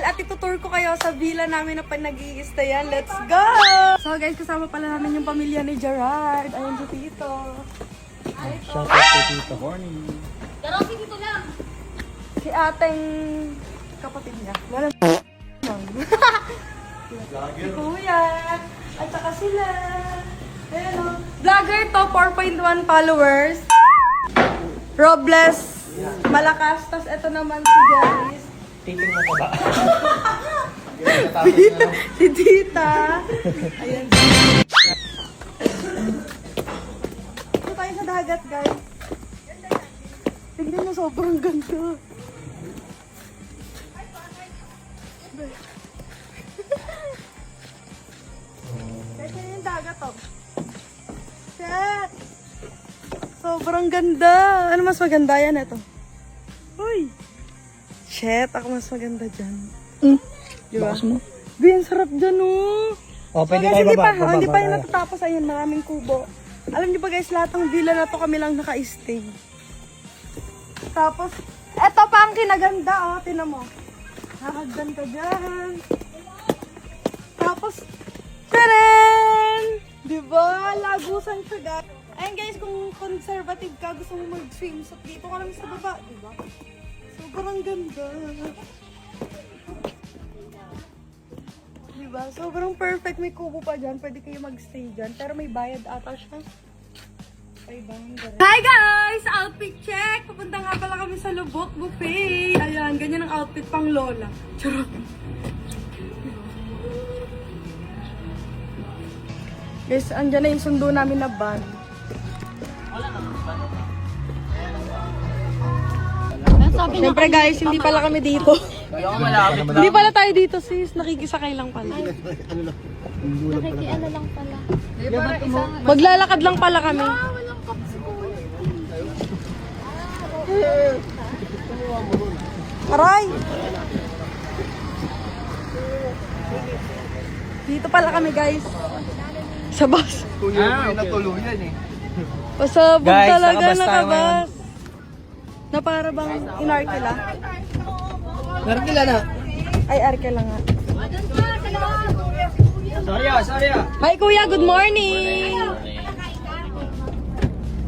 Rizal at itutour ko kayo sa villa namin na pinag-i-stayan. Let's go! So guys, kasama pala namin yung pamilya ni Gerard. Ayun si Tito. Shout out to Tito. Morning. Darong si Tito lang. Si ating kapatid niya. Wala si Kuya. At saka sila. Ayan o. Vlogger to, 4.1 followers. Robles. Malakas. Tapos ito naman si Janice. Titing mo ba? Si Tita. Ayan. Ito tayo sa dagat, guys. Tignan mo, sobrang ganda. Kasi yung dagat, oh. Shit! Sobrang ganda. Ano mas maganda yan, ito? Uy! Shit, ako mas maganda dyan. Diba? Bakas mo. Bien, sarap dyan, oh. Oh, pwede guys, tayo hindi baba. pa, hindi pa yung natatapos. Ayun, maraming kubo. Alam niyo ba guys, lahat ng villa na to kami lang naka-stay. Tapos, eto pa ang kinaganda, oh. Tinan mo. Nakagdan ka dyan. Tapos, tadaan! Diba? Lagusan siya, guys. Ayun guys, kung conservative ka, gusto mo mag-swimsuit dito ka lang sa baba, diba? Sobrang ganda. Diba? Sobrang perfect. May kubo pa dyan. Pwede kayo magstay dyan. Pero may bayad ata siya. Hi guys! Outfit check! Pupunta nga pala kami sa Lubok Buffet. Ayan, ganyan ang outfit pang lola. Charot. Guys, andyan na yung sundo namin na van. Siyempre guys, hindi pala kami dito. Hindi pala tayo dito sis, nakikisakay lang pala. Nakikiano lang pala. Maglalakad lang pala kami. Walang cup si Kuya. Aray! Dito pala kami guys. Sa bus. Kuya, natuluyan eh. Pasabog Guys, talaga, nakabas tayo nakabas. Na para bang inarkila? Narkila na. Ay, arkila nga. Sorry ah. Hi kuya, good morning!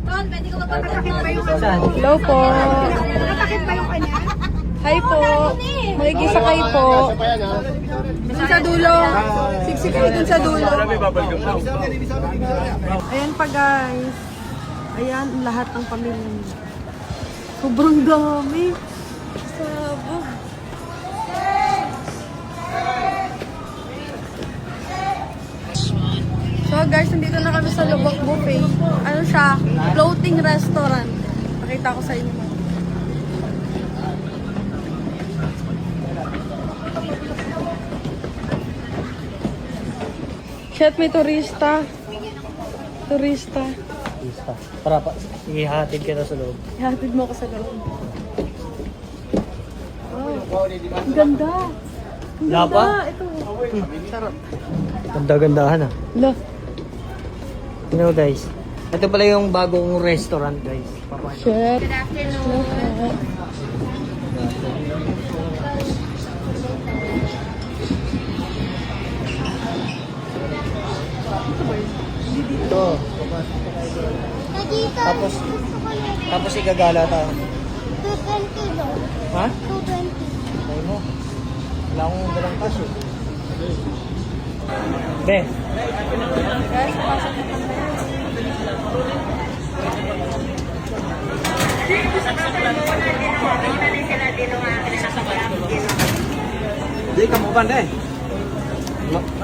Ton, pwede ko mag-contact mo. Saan? Hello po. Nakakit ba yung kanya? Hi po. Makikisakay po. Dun sa dulo. Siksik po dun sa dulo. Ayan pa guys. Ayan, lahat ng pamilya niya. Sobrang dami. Sabog. So guys, nandito na kami sa Lubok Buffet. Ano siya? Floating restaurant. Pakita ko sa inyo. Shit, may turista. Turista. Para pa, ihatid kita sa loob. Ihatid mo ako sa loob. Wow. Ang ganda. Ang Wala ganda. pa? Ito. Ganda-gandahan ah. Lo. You know guys, ito pala yung bagong restaurant guys. Shit. Good afternoon. Ito. Nandito. Tapos igagala tayo. 220 daw. Ha? 220. Tayo mo. Wala akong dalang cash eh. Be. Guys, pasok na kami. Hindi ka mo ba na eh?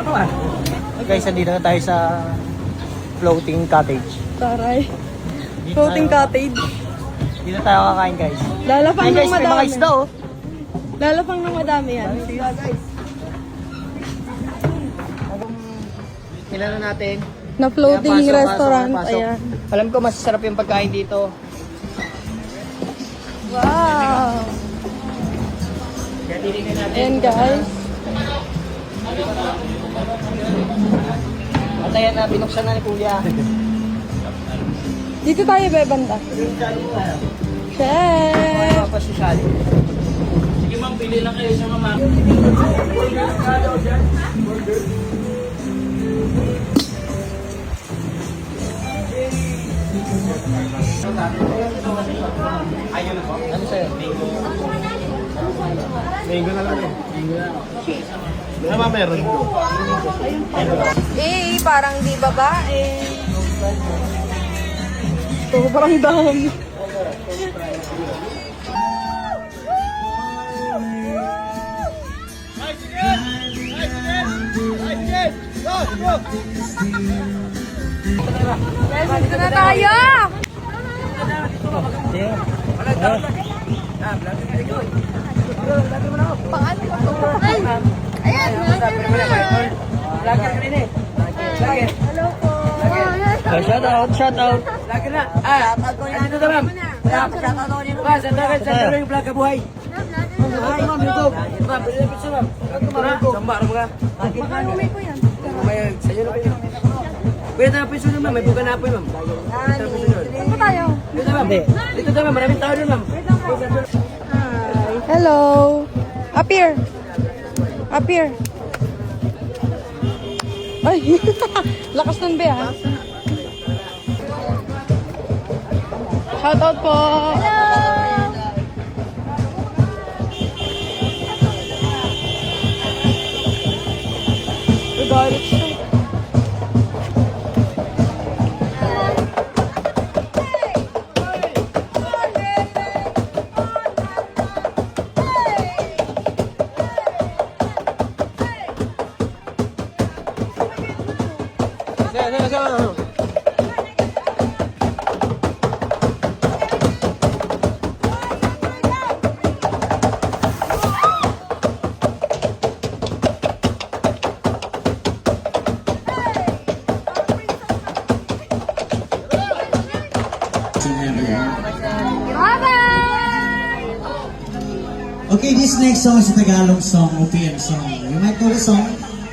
Ano ah? Guys, nandito na tayo sa floating cottage. Taray. Floating cottage. Dito tayo kakain guys. Lalapang Ay ng guys, may mga madami. isda oh. Lalapang ng madami yan. Guys. Kilala natin. Na floating Ayan, pasok, restaurant. pasok, pasok. Ayan. Alam ko masasarap yung pagkain dito. Wow. Kaya titignan natin. Ayan guys. At ayan na, binuksan na ni Kuya. Dito tayo bebanda. Chef! Papasosyal. Sige ma'am, Pili lang kayo sa mama. Ayun na po. Ano sa'yo? Mango. Mango na lang eh. Mango na lang. Ano meron? Parang di babae. Sobrang dami. Guys, dito na tayo! Paano ba ito? Ayan, hello po. Shout out, shout out. Lagi na. Dito na ma'am. Sa yung vlog ka buhay. Ay, ma'am, YouTube. Ma'am, pwede na pizza ma'am. Samba, ano mga? Pakalumi ko yan. May, sa'yo na kayo. Pwede na pizza ma'am, may buka na po ma'am. Saan ba tayo? Dito ma'am. Dito na ma'am, maraming tao doon ma'am. Hello! Up here! Up here! Ay! Lakas ng be ah! Shout out po! Regardless siya. Okay, this next song is a Tagalog song, OPM song. You might know the song,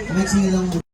you might sing along with